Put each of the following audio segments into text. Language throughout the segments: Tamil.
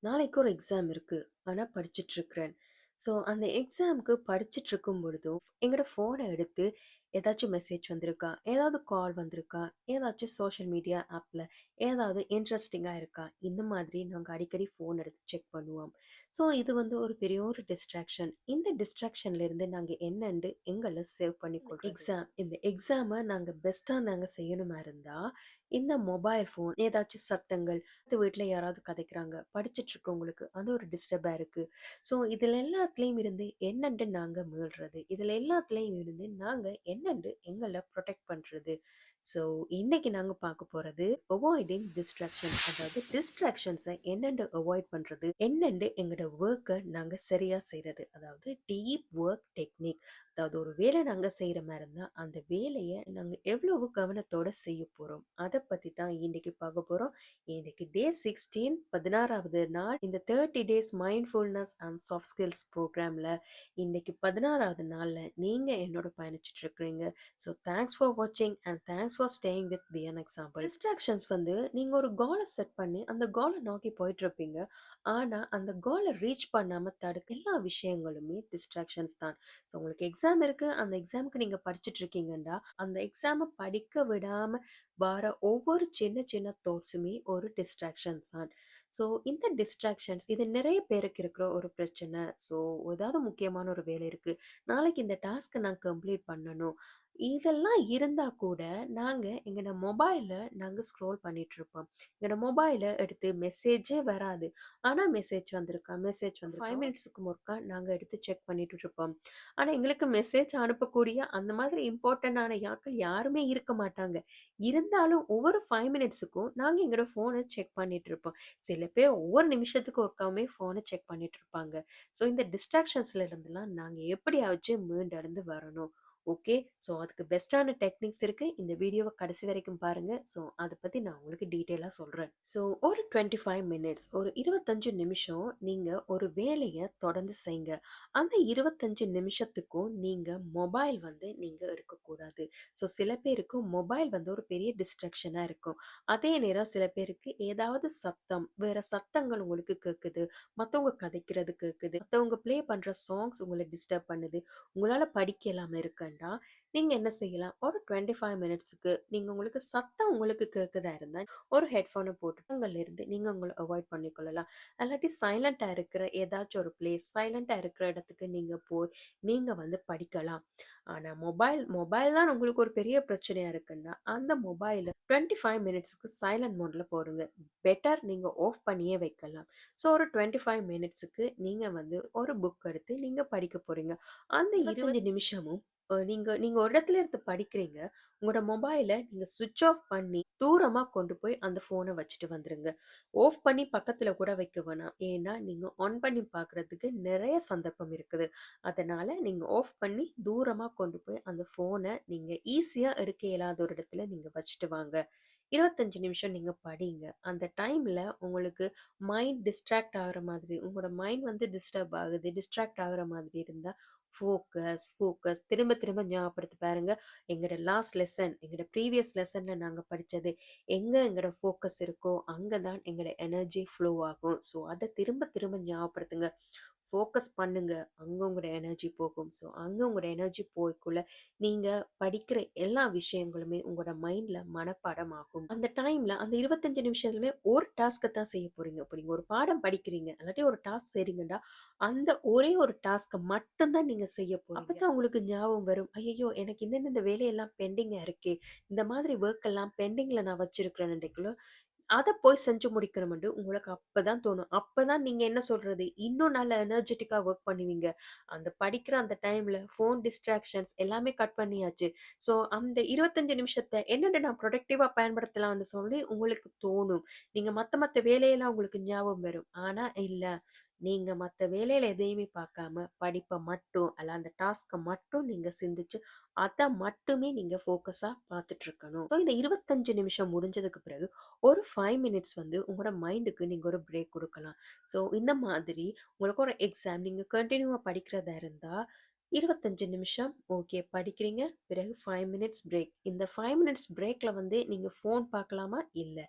நாளைக்கு ஒரு எக்ஸாம் இருக்கு. ஆனா படிச்சுட்டு இருக்கிறேன். ஸோ அந்த எக்ஸாம்க்கு படிச்சுட்டு இருக்கும் பொழுதும், எங்களோட ஃபோன எடுத்து ஏதாச்சும் மெசேஜ் வந்திருக்கா? ஏதாவது கால் வந்திருக்கா? ஏதாச்சும் சோஷியல் மீடியா ஆப்ல ஏதாவது இன்ட்ரஸ்டிங்கா இருக்கா? இந்த மாதிரி நாங்க அடிக்கடி ஃபோன் எடுத்து செக் பண்ணுவோம். ஸோ இது வந்து ஒரு பெரிய ஒரு டிஸ்ட்ராக்ஷன். இந்த டிஸ்ட்ராக்ஷன்ல இருந்து நாங்க என்னன்னு எங்கள சேவ் பண்ணிக்கொள்றது. இந்த எக்ஸாம நாங்க பெஸ்ட்டா நாங்க செய்யணுமா இருந்தா, இந்த மொபைல் ஃபோன் ஏதாச்சும் சத்தங்கள் பக்கத்து வீட்ல யாராவது கதைக்கிறாங்க. படிச்சுட்டு இருக்கவங்களுக்கு அது ஒரு டிஸ்டர்பா இருக்கு. ஸோ இதுல எல்லாத்துலயும் இருந்து என்னன்ட்டு நாங்க மீள்றது. இதுல எல்லாத்துலயும் இருந்து நாங்க என்னன்ட்டு எங்கள புரொடெக்ட் பண்றது. ஸோ இன்னைக்கு நாங்க பார்க்க போறது அவாய்டிங் டிஸ்ட்ராக்ஷன். அதாவது டிஸ்ட்ராக்ஷன்ஸ என்னன்ட்டு அவாய்ட் பண்றது. என்னன்ட்டு எங்களோட ஒர்க்க நாங்க சரியா செய்றது. அதாவது டீப் ஒர்க் டெக்னிக். அதாவது ஒரு வேலை நாங்க செய்யற மாதிரி இருந்தா அந்த வேலையை நாங்க எவ்வளவு கவனத்தோட செய்ய போறோம் அதை பத்தி தான் இன்னைக்கு பார்க்க போறோம். இன்னைக்கு டே 16 16வது நாள் இந்த 30 days mindfulness and soft skills ப்ரோக்ராம்ல இன்னைக்கு 16வது நாள்ல நீங்க என்னோட பயணிச்சுட்டு இருக்கிறீங்க. ஸோ தேங்க்ஸ் ஃபார் வாட்சிங் and thanks for staying with be an example. Distractions வந்து நீங்க ஒரு கோலை செட் பண்ணி அந்த கோலை நோக்கி போயிட்டு இருப்பீங்க. ஆனா அந்த கோலை ரீச் பண்ணாம தடுக்க எல்லா விஷயங்களுமே டிஸ்ட்ராக்ஷன்ஸ் தான். ஸோ உங்களுக்கு எக்ஸாம் இருக்கு, அந்த எக்ஸாமுக்கு நீங்க படிச்சுட்டு இருக்கீங்கன்னா அந்த எக்ஸாமை படிக்க விடாம வர ஒவ்வொரு சின்ன சின்ன தாட்ஸுமே ஒரு டிஸ்ட்ராக்ஷன்ஸ் தான். ஸோ இந்த டிஸ்ட்ராக்ஷன்ஸ் இது நிறைய பேருக்கு இருக்கிற ஒரு பிரச்சனை. ஸோ ஏதாவது முக்கியமான ஒரு வேலை இருக்கு, நாளைக்கு இந்த டாஸ்க்கை நான் கம்ப்ளீட் பண்ணணும், இதெல்லாம் இருந்தா கூட நாங்க எங்களோட மொபைல்ல நாங்க ஸ்க்ரோல் பண்ணிட்டு இருப்போம். எங்களோட மொபைலை எடுத்து மெசேஜே வராது, ஆனா மெசேஜ் வந்திருக்கா மெசேஜ் வந்து 5 மினிட்ஸுக்கு ஒருக்கா நாங்க எடுத்து செக் பண்ணிட்டு இருப்போம். ஆனா எங்களுக்கு மெசேஜ் அனுப்பக்கூடிய அந்த மாதிரி இம்பார்ட்டன்டான ஆட்கள் யாருமே இருக்க மாட்டாங்க. இருந்தாலும் ஒவ்வொரு 5 மினிட்ஸுக்கும் நாங்க எங்களோட ஃபோனை செக் பண்ணிட்டு இருப்போம். சில பேர் ஒவ்வொரு நிமிஷத்துக்கு ஒருக்காவுமே ஃபோனை செக் பண்ணிட்டு இருப்பாங்க. ஸோ இந்த டிஸ்ட்ராக்ஷன்ஸ்ல இருந்தெல்லாம் நாங்க எப்படியாச்சும் மீண்டெழுந்து வரணும். ஓகே. ஸோ அதுக்கு பெஸ்ட்டான டெக்னிக்ஸ் இருக்கு. இந்த வீடியோவை கடைசி வரைக்கும் பாருங்க. ஸோ அதை பத்தி நான் உங்களுக்கு டீட்டெயிலா சொல்றேன். ஸோ ஒரு 25 மினிட்ஸ் ஒரு 25 நிமிஷம் நீங்க ஒரு வேலையை தொடர்ந்து செய்யுங்க. அந்த 25 நிமிஷத்துக்கும் நீங்க மொபைல் வந்து நீங்க எடுக்கக்கூடாது. ஸோ சில பேருக்கு மொபைல் வந்து ஒரு பெரிய டிஸ்ட்ராக்ஷனா இருக்கும். அதே நேரம் சில பேருக்கு ஏதாவது சத்தம், வேற சத்தங்கள் உங்களுக்கு கேட்குது, மத்தவங்க கதைக்கிறது கேட்குது, மத்தவங்க ப்ளே பண்ற சாங்ஸ் உங்கள டிஸ்டர்ப் பண்ணுது, உங்களால படிக்க இல்லாம இருக்கண்டா, நீங்க என்ன செய்யலாம்? ஒரு 25 மினிட்ஸ்க்கு நீங்க உங்களுக்கு சத்தம் உங்களுக்கு கேட்குதா இருந்தா, ஒரு ஹெட்ஃபோனை போட்டு அங்கல இருந்து நீங்க உங்கள அவாய்ட் பண்ணிக்கொள்ளலாம். அல்லாட்டி சைலண்டா இருக்கிற ஏதாச்சும் ஒரு பிளேஸ், சைலண்டா இருக்கிற இடத்துக்கு நீங்க போய் நீங்க வந்து படிக்கலாம். ஆனா மொபைல் மொபைல் தான் உங்களுக்கு ஒரு பெரிய பிரச்சனையா இருக்குன்னா, அந்த மொபைல 25 மினிட்ஸ்க்கு சைலன்ட் மோட்ல போடுங்க. பெட்டர் நீங்க ஆஃப் பண்ணியே வைக்கலாம். ஸோ ஒரு 25 மினிட்ஸ்க்கு நீங்க வந்து ஒரு புக் எடுத்து நீங்க படிக்க போறீங்க. அந்த 25 நிமிஷமும் நீங்க நீங்க ஒரு இடத்துல இருந்து படிக்கிறீங்க. உங்களோட மொபைல நீங்க ஸ்விட்ச் ஆஃப் பண்ணி தூரமா கொண்டு போய் அந்த ஃபோன வச்சுட்டு வந்துருங்க. ஆஃப் பண்ணி பக்கத்துல கூட வைக்க வேணாம். ஏன்னா நீங்க ஆன் பண்ணி பார்க்கறதுக்கு நிறைய சந்தர்ப்பம் இருக்குது. அதனால நீங்க ஆஃப் பண்ணி தூரமா கொண்டு போய் அந்த ஃபோனை நீங்க ஈஸியா எடுக்க இயலாத ஒரு இடத்துல நீங்க வச்சுட்டு வாங்க. 25 நிமிஷம் நீங்க படிங்க. அந்த டைம்ல உங்களுக்கு மைண்ட் டிஸ்ட்ராக்ட் ஆகுற மாதிரி, உங்களோட மைண்ட் வந்து டிஸ்டர்ப் ஆகுது, டிஸ்ட்ராக்ட் ஆகுற மாதிரி இருந்தா ஃபோக்கஸ் திரும்ப திரும்ப ஞாபகப்படுத்தி பாருங்க. எங்களோட லாஸ்ட் லெசன், எங்களோட ப்ரீவியஸ் லெசன்ல நாங்க படிச்சது, எங்க எங்களோட ஃபோக்கஸ் இருக்கோ அங்க தான் எங்களோட எனர்ஜி ஃப்ளோ ஆகும். ஸோ அத திரும்ப திரும்ப ஞாபகப்படுத்துங்க. ஃபோக்கஸ் பண்ணுங்க. அங்க உங்களோட எனர்ஜி போகும். ஸோ அங்க உங்களோட எனர்ஜி போய்க்குள்ள நீங்க படிக்கிற எல்லா விஷயங்களுமே உங்களோட மைண்ட்ல மனப்பாடம் ஆகும். அந்த டைம்ல அந்த 25 நிமிஷத்துலயுமே ஒரு டாஸ்க்க தான் செய்ய போறீங்க. இப்போ நீங்க ஒரு பாடம் படிக்கிறீங்க, இல்லாட்டி ஒரு டாஸ்க் செய்றீங்கன்னா, அந்த ஒரே ஒரு டாஸ்க்க மட்டும் தான் நீங்க செய்ய போறீங்க. அப்பதான் உங்களுக்கு ஞாபகம் வரும். ஐயய்யோ! எனக்கு இந்த வேலையெல்லாம் பெண்டிங்கா இருக்கே. இந்த மாதிரி வொர்க் எல்லாம் பெண்டிங்ல நான் வச்சிருக்கிறேன் அன்றைக்குள்ள. அத போய் செஞ்சு முடிக்கணும்ன்ட்டு உங்களுக்கு அப்பதான் தோணும். அப்பதான் நீங்க என்ன சொல்றது, இன்னும் நல்ல எனர்ஜெட்டிக்கா வொர்க் பண்ணுவீங்க. அந்த படிக்கிற அந்த டைம்ல ஃபோன் டிஸ்ட்ராக்ஷன்ஸ் எல்லாமே கட் பண்ணியாச்சு. ஸோ அந்த 25 நிமிஷத்த என்னென்ன நான் ப்ரொடக்டிவா பயன்படுத்தலாம்னு சொல்லி உங்களுக்கு தோணும். நீங்க மத்த மத்த வேலையெல்லாம் உங்களுக்கு ஞாபகம் வரும். ஆனா இல்ல, நீங்க மத்த வேலையில எதையுமே பார்க்காம படிப்ப மட்டும் அல்ல அந்த டாஸ்க்க மட்டும் நீங்க சிந்திச்சு, அத மட்டுமே நீங்க ஃபோக்கஸா பார்த்துட்டு இருக்கணும். ஸோ இந்த 25 நிமிஷம் முடிஞ்சதுக்கு பிறகு ஒரு 5 மினிட்ஸ் வந்து உங்களோட மைண்டுக்கு நீங்க ஒரு பிரேக் குடுக்கலாம். ஸோ இந்த மாதிரி உங்களுக்கு ஒரு எக்ஸாம் நீங்க கன்டினியூவா படிக்கிறதா இருந்தா, 25 நிமிஷம் ஓகே படிக்கிறீங்க. பிறகு 5 மினிட்ஸ் பிரேக். இந்த 5 மினிட்ஸ் பிரேக்ல வந்து நீங்க ஃபோன் பார்க்கலாமா? இல்ல.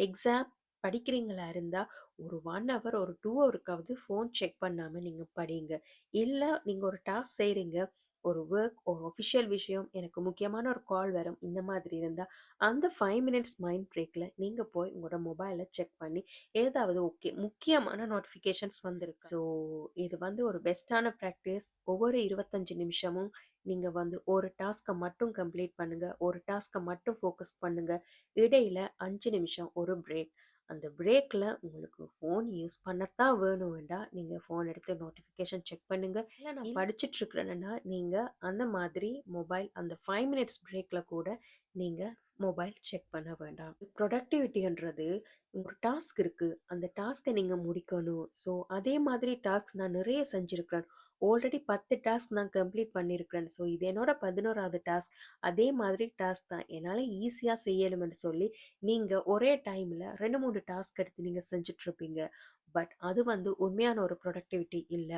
எக்ஸாம் படிக்கிறீங்களா இருந்தா, ஒரு 1 ஹவர், ஒரு 2 ஹவருக்காவது ஃபோன் செக் பண்ணாம நீங்க படிங்க. இல்ல நீங்க ஒரு டாஸ்க் செய்றீங்க. ஒரு வொர்க், ஒரு அஃபிஷியல் விஷயம், எனக்கு முக்கியமான ஒரு கால் வரும். இந்த மாதிரி இருந்தா, அந்த 5 மினிட்ஸ் மைண்ட் பிரேக்ல நீங்க போய் உங்களோட மொபைல செக் பண்ணி, ஏதாவது ஓகே முக்கியமான நோட்டிஃபிகேஷன்ஸ் வந்திருக்கு. ஸோ இது வந்து ஒரு பெஸ்ட்டான பிராக்டிஸ். ஒவ்வொரு 25 நிமிஷமும் நீங்க வந்து ஒரு டாஸ்க்க மட்டும் கம்ப்ளீட் பண்ணுங்க. ஒரு டாஸ்க்க மட்டும் ஃபோக்கஸ் பண்ணுங்க. இடையில 5 நிமிஷம் ஒரு பிரேக். அந்த பிரேக்ல உங்களுக்கு ஃபோன் யூஸ் பண்ணத்தான் வேணும் வேண்டா, நீங்க ஃபோன் எடுத்து நோட்டிஃபிகேஷன் செக் பண்ணுங்க. இல்ல நான் படிச்சுட்டு இருக்கிறேன்னா, நீங்க அந்த மாதிரி மொபைல் அந்த 5 மினிட்ஸ் பிரேக்ல கூட நீங்க மொபைல் செக் பண்ண வேண்டாம். ப்ரொடக்டிவிட்டின்றது ஒரு டாஸ்க் இருக்கு. அந்த டாஸ்க்க நீங்க முடிக்கணும். ஸோ அதே மாதிரி டாஸ்க் நான் நிறைய செஞ்சிருக்கிறேன். ஆல்ரெடி 10 டாஸ்க் நான் கம்ப்ளீட் பண்ணியிருக்கிறேன். ஸோ இது என்னோட 11வது டாஸ்க். அதே மாதிரி டாஸ்க் தான். என்னால ஈஸியா செய்யணும்னு சொல்லி, நீங்க ஒரே டைம்ல 2, 3 டாஸ்க் எடுத்து நீங்க செஞ்சுட்ருப்பீங்க. பட் அது வந்து உண்மையான ஒரு ப்ரொடக்டிவிட்டி இல்ல.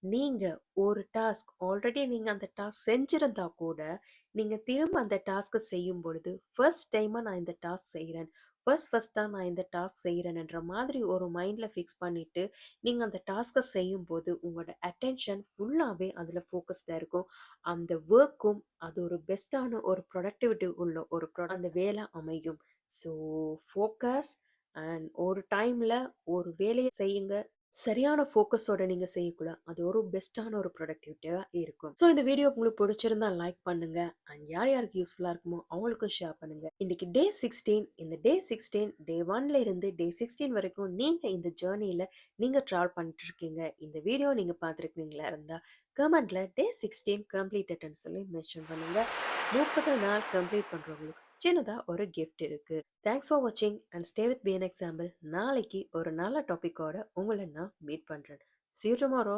நீங்க ஒரு டாஸ்க் ஆல்ரெடி நீங்க அந்த டாஸ்க் செஞ்சிருந்தா கூட, நீங்க திரும்ப அந்த டாஸ்க்க செய்யும் பொழுது, ஃபர்ஸ்ட் டைமா நான் இந்த டாஸ்க் செய்றேன். ஃபர்ஸ்ட்டா நான் இந்த டாஸ்க் செய்றேன்ன்ற மாதிரி ஒரு மைண்ட்ல ஃபிக்ஸ் பண்ணிட்டு, நீங்க அந்த டாஸ்க்க செய்யும்போது, உங்களோட அட்டென்ஷன் ஃபுல்லாவே அதுல ஃபோக்கஸ்டா இருக்கும். அந்த வொர்க்கும் அது ஒரு பெஸ்ட்டான ஒரு ப்ரொடக்டிவிட்டி உள்ள ஒரு அந்த வேலை அமையும். ஸோ ஃபோக்கஸ் அண்ட் ஒரு டைம்ல ஒரு வேலைய செய்யுங்க. சரியான ஃபோக்கஸோட நீங்க செய்யக்குள்ள, அது ஒரு பெஸ்ட்டான ஒரு ப்ரொடக்டிவிட்டியா இருக்கும். ஸோ இந்த வீடியோ உங்களுக்கு பிடிச்சிருந்தா லைக் பண்ணுங்க. அண்ட் யார் யாருக்கு யூஸ்ஃபுல்லா இருக்குமோ அவங்களுக்கும் ஷேர் பண்ணுங்க. இன்னைக்கு டே 16. இந்த டே 16 டே 1ல இருந்து டே 16 வரைக்கும் நீங்க இந்த ஜர்னில நீங்க டிராவல் பண்ணிட்டு இருக்கீங்க. இந்த வீடியோ நீங்க பார்த்துருக்கீங்களா இருந்தா, கமெண்ட்ல டே 16 கம்ப்ளீட்டட்ன்னு சொல்லி மென்ஷன் பண்ணுங்க. 30 நாள் கம்ப்ளீட் பண்றவங்களுக்கு சின்னதா ஒரு கிஃப்ட் இருக்கு. தேங்க்ஸ் ஃபார் வாட்சிங் and stay with be an example. நாளைக்கு ஒரு நல்ல டாபிக்கோட உங்களை நான் மீட் பண்றேன். See you tomorrow.